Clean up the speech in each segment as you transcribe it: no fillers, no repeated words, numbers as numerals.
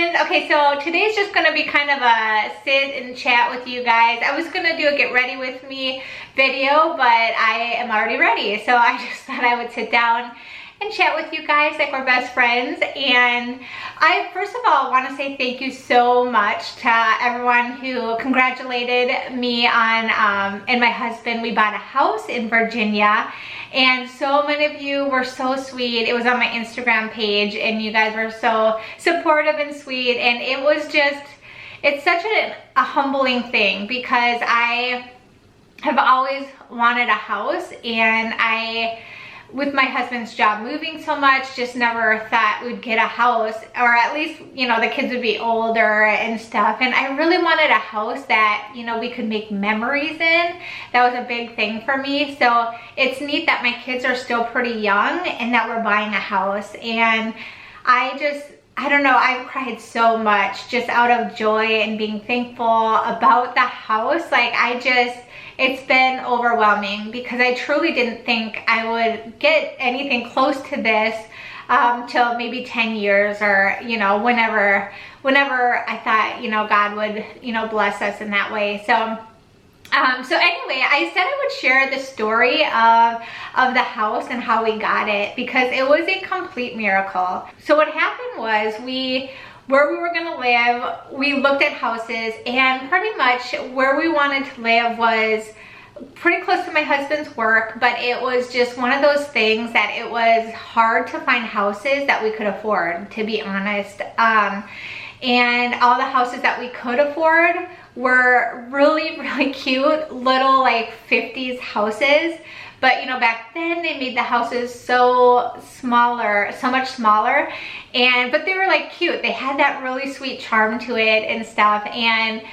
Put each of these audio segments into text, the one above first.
friends. Okay, so today's just gonna be kind of a sit and chat with you guys. I was gonna do a get ready with me video, but I am already ready. So I just thought I would sit down and chat with you guys like we're best friends. And I first of all want to say thank you so much to everyone who congratulated me on and my husband. We bought a house in Virginia, and so many of you were so sweet. It was on my Instagram page and you guys were so supportive and sweet, and it was just, it's such a humbling thing because I have always wanted a house, and with my husband's job moving so much, just never thought we'd get a house, or at least, you know, the kids would be older and stuff. And I really wanted a house that, you know, we could make memories in. That was a big thing for me. So it's neat that my kids are still pretty young and that we're buying a house. And I don't know, I've cried so much just out of joy and being thankful about the house. Like it's been overwhelming because I truly didn't think I would get anything close to this till maybe 10 years, or, you know, whenever I thought, you know, God would, you know, bless us in that way. So anyway, I said I would share the story of the house and how we got it, because it was a complete miracle. So what happened was where we were gonna live, we looked at houses, and pretty much where we wanted to live was pretty close to my husband's work, but it was just one of those things that it was hard to find houses that we could afford, to be honest. And all the houses that we could afford were really, really cute, little like 50s houses. But you know, back then they made the houses so much smaller, but they were like cute. They had that really sweet charm to it and stuff. And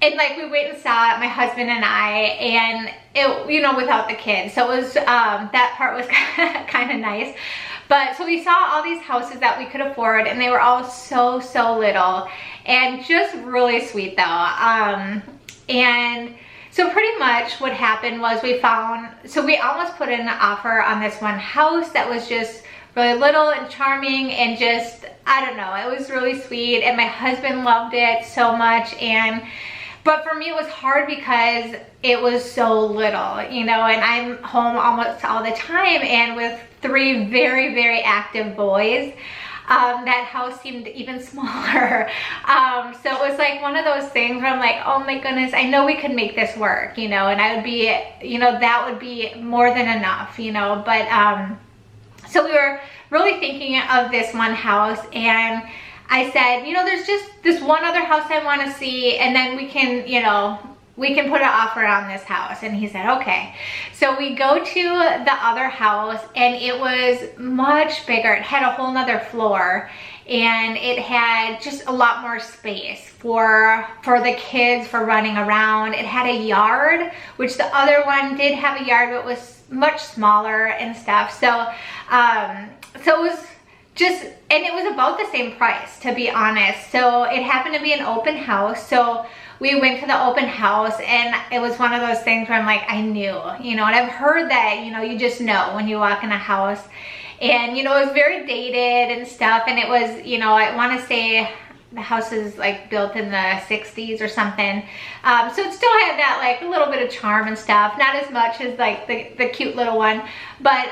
like we went and saw it, my husband and I, and it, you know, without the kids. So it was, that part was kind of nice. But so we saw all these houses that we could afford, and they were all so little and just really sweet though. And so pretty much what happened was we almost put in an offer on this one house that was just really little and charming, and just, I don't know, it was really sweet, and my husband loved it so much. But for me it was hard because it was so little, you know, and I'm home almost all the time, and with 3 very, very active boys, that house seemed even smaller. So it was like one of those things where I'm like, oh my goodness, I know we could make this work, you know, and I would be, you know, that would be more than enough, you know. But so we were really thinking of this one house, and I said, you know, there's just this one other house I want to see, and then we can, you know, we can put an offer on this house. And he said, okay. So we go to the other house, and it was much bigger. It had a whole nother floor, and it had just a lot more space for the kids, for running around. It had a yard, which the other one did have a yard, but was much smaller and stuff. So so it was just, and it was about the same price, to be honest. So it happened to be an open house. So we went to the open house, and it was one of those things where I'm like, I knew, you know, and I've heard that, you know, you just know when you walk in a house. And, you know, it was very dated and stuff. And it was, you know, I want to say the house is like built in the 60s or something. So it still had that like a little bit of charm and stuff. Not as much as like the cute little one. But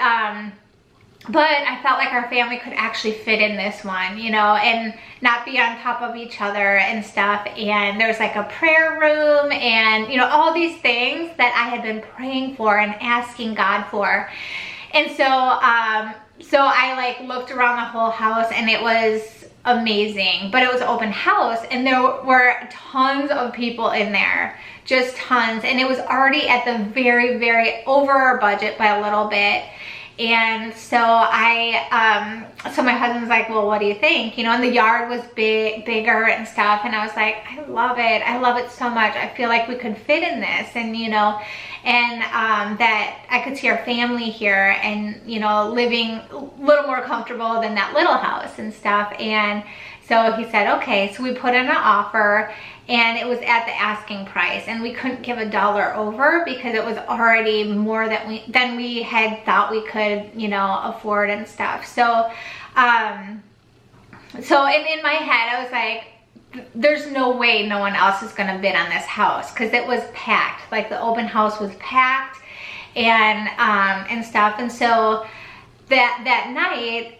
I felt like our family could actually fit in this one, you know, and not be on top of each other and stuff. And there was like a prayer room, and, you know, all these things that I had been praying for and asking God for. And so, so I like looked around the whole house, and it was amazing. But it was an open house, and there were tons of people in there, just tons. And it was already at the very, very over our budget by a little bit. And so so my husband's like, well, what do you think? You know, and the yard was bigger and stuff. And I was like, I love it. I love it so much. I feel like we could fit in this, and, you know, and that I could see our family here, and, you know, living a little more comfortable than that little house and stuff. And so he said, okay. So we put in an offer, and it was at the asking price, and we couldn't give $1 over because it was already more than we had thought we could, you know, afford and stuff. So so in my head I was like, there's no way no one else is gonna bid on this house, because it was packed. Like, the open house was packed and stuff. And so that night,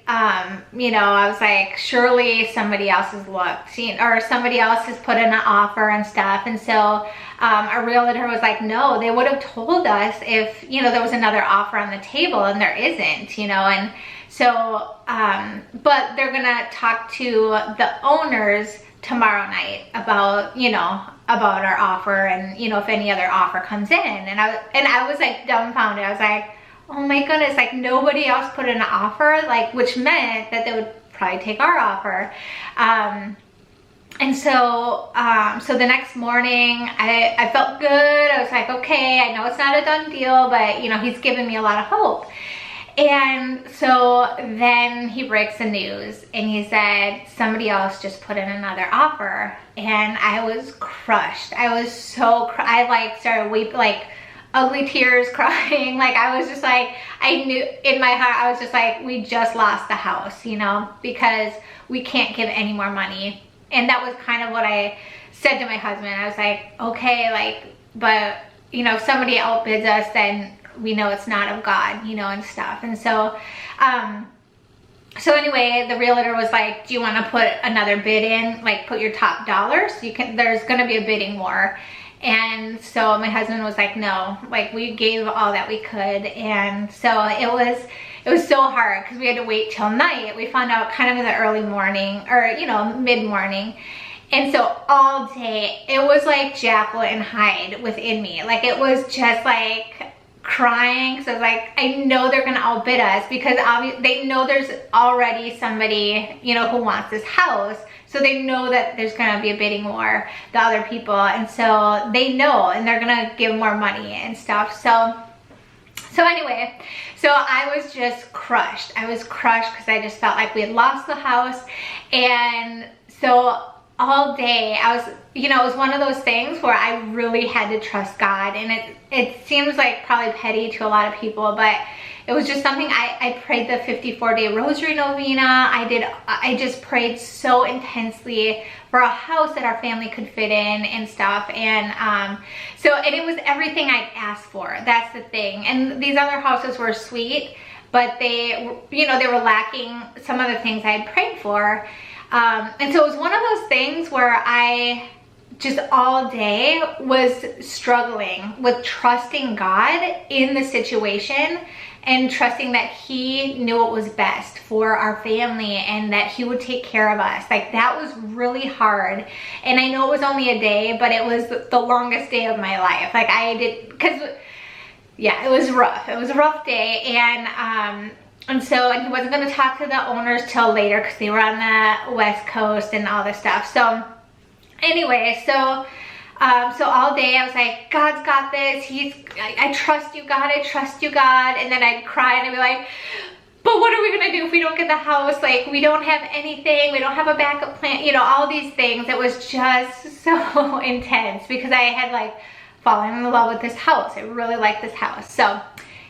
you know, I was like, surely somebody else has looked, or somebody else has put in an offer and stuff. And so our realtor was like, no, they would have told us if, you know, there was another offer on the table, and there isn't, you know. And so, but they're gonna talk to the owners tomorrow night about, you know, about our offer, and, you know, if any other offer comes in. And I was like dumbfounded. I was like, oh my goodness, like, nobody else put in an offer, like, which meant that they would probably take our offer. And so, so the next morning, I felt good. I was like, okay, I know it's not a done deal, but, you know, he's given me a lot of hope. And so then he breaks the news, and he said somebody else just put in another offer. And I was crushed. I was so, I like started weeping, like ugly tears, crying. Like, I was just like, I knew in my heart, I was just like, we just lost the house, you know, because we can't give any more money. And that was kind of what I said to my husband. I was like, okay, like, but, you know, if somebody outbids us, then we know it's not of God, you know, and stuff. And so, so anyway, the realtor was like, do you want to put another bid in? Like, put your top dollars. You can, there's going to be a bidding war. And so my husband was like, no, like, we gave all that we could. And so it was so hard, because we had to wait till night. We found out kind of in the early morning, or, you know, mid-morning. And so all day, it was like Jekyll and Hyde within me. Like, it was just like crying. So I was like, I know they're gonna outbid us, because they know there's already somebody, you know, who wants this house. So they know that there's gonna be a bidding war, the other people. And so they know, and they're gonna give more money and stuff. So anyway, so I was just crushed. I was crushed, because I just felt like we had lost the house. And so all day I was, you know, it was one of those things where I really had to trust God. And it seems like probably petty to a lot of people, but it was just something. I prayed the 54-day rosary novena. I just prayed so intensely for a house that our family could fit in and stuff. And and it was everything I'd asked for. That's the thing. And these other houses were sweet, but they, you know, they were lacking some of the things I had prayed for. And so it was one of those things where I just all day was struggling with trusting God in the situation, and trusting that he knew what was best for our family, and that he would take care of us. Like, that was really hard. And I know it was only a day, but it was the longest day of my life. Like, yeah, it was rough. It was a rough day. And he wasn't going to talk to the owners till later, because they were on the West Coast and all this stuff. So anyway, so all day I was like, God's got this. I trust you, God. I trust you, God. And then I'd cry, and I'd be like, but what are we gonna do if we don't get the house? Like, we don't have anything. We don't have a backup plan. You know, all these things. It was just so intense, because I had like fallen in love with this house. I really liked this house. So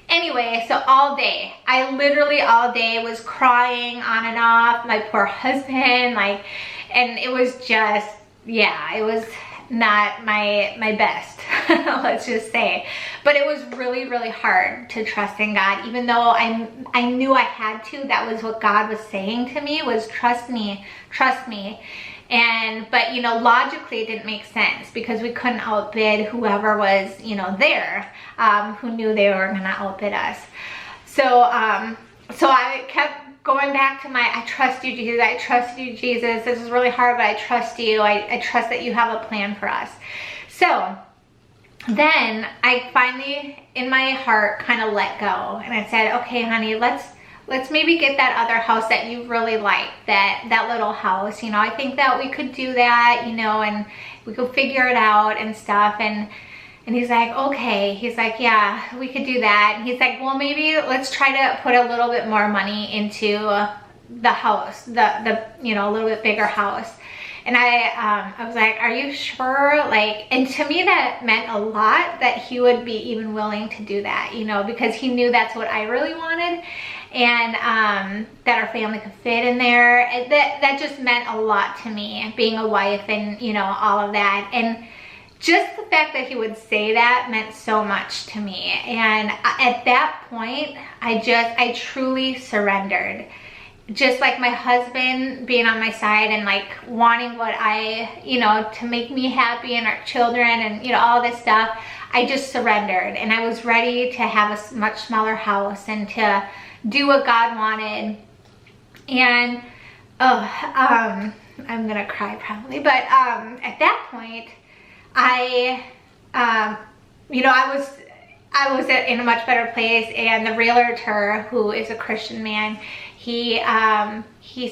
anyway, so all day, I literally all day was crying on and off. My poor husband, like, and it was just, yeah, it was not my best, let's just say. But it was really, really hard to trust in God, even though I knew I had to. That was what God was saying to me, was trust me, trust me. But, you know, logically it didn't make sense, because we couldn't outbid whoever was, you know, there, who knew they were gonna outbid us. So I kept going back to I trust you, Jesus. I trust you, Jesus. This is really hard, but I trust you. I trust that you have a plan for us. So then I finally, in my heart, kind of let go. And I said, okay, honey, let's maybe get that other house that you really like, that little house. You know, I think that we could do that, you know, and we could figure it out and stuff. And he's like, okay. He's like, yeah, we could do that. And he's like, well, maybe let's try to put a little bit more money into the house, the you know, a little bit bigger house. And I was like, are you sure? Like, and to me that meant a lot, that he would be even willing to do that, you know, because he knew that's what I really wanted. and that our family could fit in there. And that just meant a lot to me, being a wife and, you know, all of that. And just the fact that he would say that meant so much to me. And at that point, I truly surrendered. Just like my husband being on my side and like wanting what you know, to make me happy and our children and, you know, all this stuff, I just surrendered. And I was ready to have a much smaller house and to do what God wanted. And, I'm gonna cry probably, but at that point, you know, I was in a much better place, and the realtor, who is a Christian man, he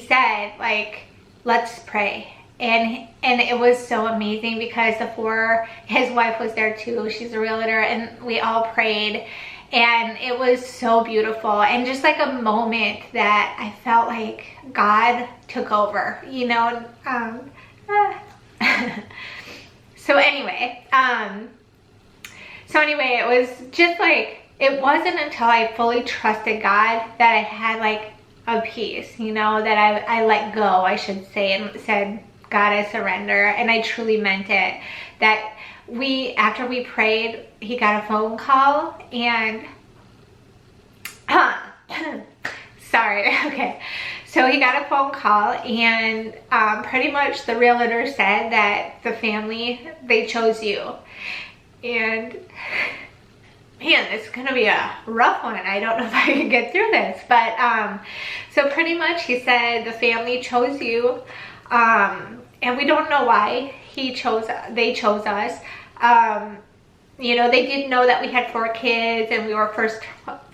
said, like, let's pray. And it was so amazing because his wife was there too. She's a realtor, and we all prayed, and it was so beautiful. And just like a moment that I felt like God took over, you know. So anyway, it was just like, it wasn't until I fully trusted God that I had like a peace, you know, that I let go, I should say, and said, God, I surrender. And I truly meant it. That after we prayed, he got a phone call, and sorry, okay. So he got a phone call, and pretty much the realtor said that the family, they chose you. And man, it's gonna be a rough one. I don't know if I can get through this, but so pretty much he said the family chose you, and we don't know why they chose us. You know, they did know that we had 4 kids and we were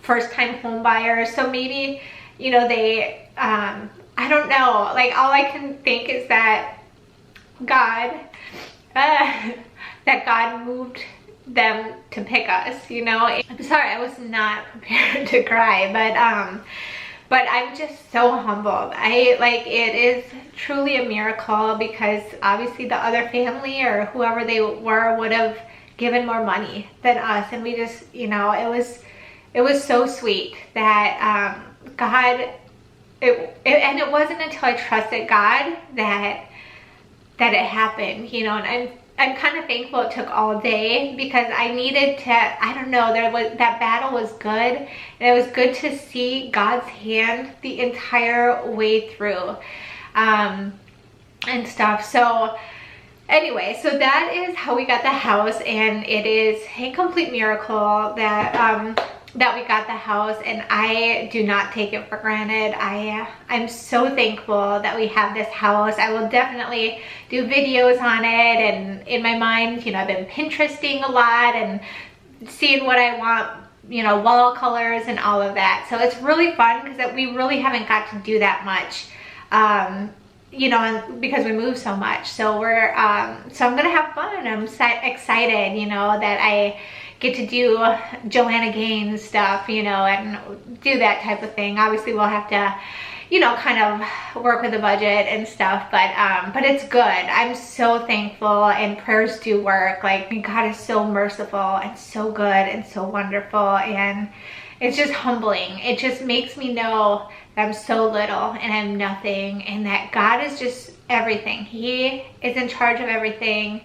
first time home buyers, so maybe, you know, they I don't know, like, all I can think is that God moved them to pick us, you know. I'm sorry, I was not prepared to cry, but I'm just so humbled. It is truly a miracle, because obviously the other family or whoever they were would have given more money than us, and we just, you know, it was so sweet that God, and it wasn't until I trusted God that it happened, you know. And I'm kind of thankful it took all day, because I needed to, I don't know, that battle was good, and it was good to see God's hand the entire way through, and stuff. So anyway, so that is how we got the house, and it is a complete miracle that we got the house, and I do not take it for granted. I'm so thankful that we have this house. I will definitely do videos on it, and in my mind, you know, I've been Pinteresting a lot and seeing what I want, you know, wall colors and all of that. So it's really fun, because we really haven't got to do that much, you know, because we move so much. So so I'm gonna have fun. I'm excited, you know, that I get to do Joanna Gaines stuff, you know, and do that type of thing. Obviously we'll have to, you know, kind of work with the budget and stuff, but it's good. I'm so thankful, and prayers do work. Like, God is so merciful and so good and so wonderful, and it's just humbling. It just makes me know that I'm so little and I'm nothing, and that God is just everything. He is in charge of everything,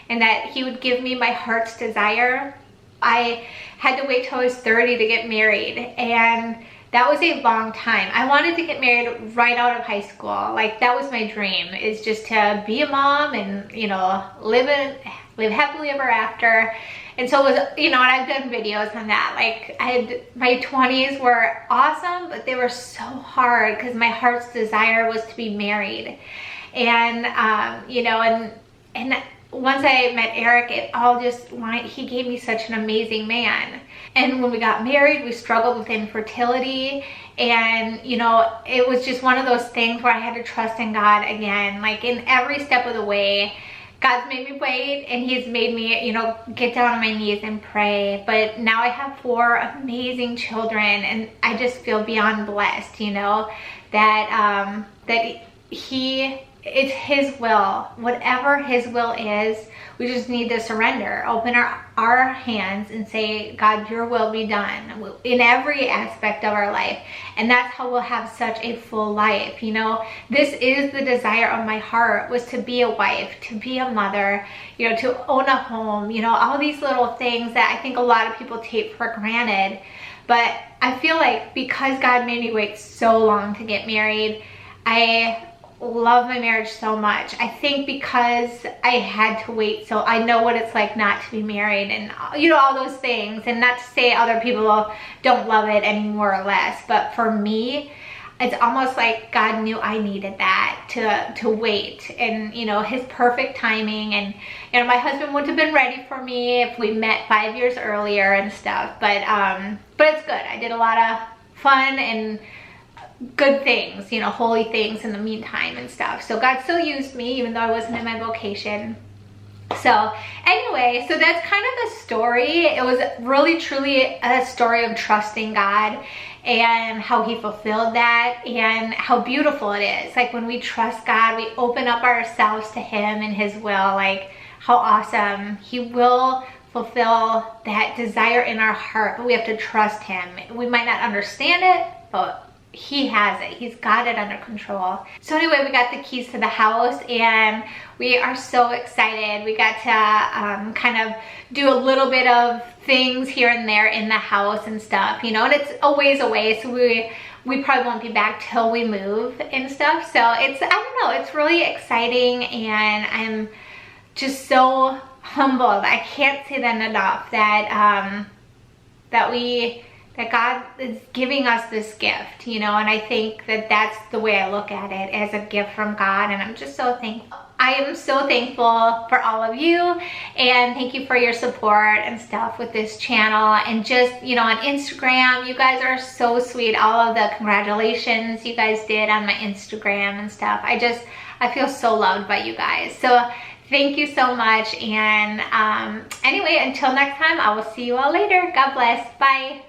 and that he would give me my heart's desire. I had to wait till I was 30 to get married, and that was a long time. I wanted to get married right out of high school. Like, that was my dream, is just to be a mom and, you know, live happily ever after. And so it was, you know, and I've done videos on that. Like, my 20s were awesome, but they were so hard, because my heart's desire was to be married. And, you know, and once I met Eric, it all just, he gave me such an amazing man. And when we got married, we struggled with infertility, and, you know, it was just one of those things where I had to trust in God again. Like, in every step of the way, God's made me wait, and he's made me, you know, get down on my knees and pray. But now I have 4 amazing children, and I just feel beyond blessed, you know, that he it's his will. Whatever his will is, we just need to surrender, open our hands and say, God, your will be done in every aspect of our life. And that's how we'll have such a full life. You know, this is the desire of my heart, was to be a wife, to be a mother, you know, to own a home, you know, all these little things that I think a lot of people take for granted. But I feel like because God made me wait so long to get married, I love my marriage so much. I think because I had to wait, so I know what it's like not to be married, and you know, all those things. And not to say other people don't love it any more or less, but for me, it's almost like God knew I needed that to wait, and you know, his perfect timing. And you know, my husband wouldn't have been ready for me if we met 5 years earlier and stuff, but it's good. I did a lot of fun and good things, you know, holy things in the meantime and stuff. So God still used me even though I wasn't in my vocation. So anyway, so that's kind of the story. It was really truly a story of trusting God and how he fulfilled that, and how beautiful it is. Like when we trust God, we open up ourselves to him and his will. Like how awesome. He will fulfill that desire in our heart, but we have to trust him. We might not understand it, but he has it. He's got it under control. So anyway, we got the keys to the house and we are so excited. We got to kind of do a little bit of things here and there in the house and stuff, you know, and it's a ways away, so we probably won't be back till we move and stuff. So it's, I don't know, it's really exciting, and I'm just so humbled. I can't say that enough, that that God is giving us this gift, you know, and I think that that's the way I look at it, as a gift from God, and I'm just so thankful. I am so thankful for all of you, and thank you for your support and stuff with this channel, and just, you know, on Instagram, you guys are so sweet. All of the congratulations you guys did on my Instagram and stuff. I feel so loved by you guys. So thank you so much, and anyway, until next time, I will see you all later. God bless. Bye.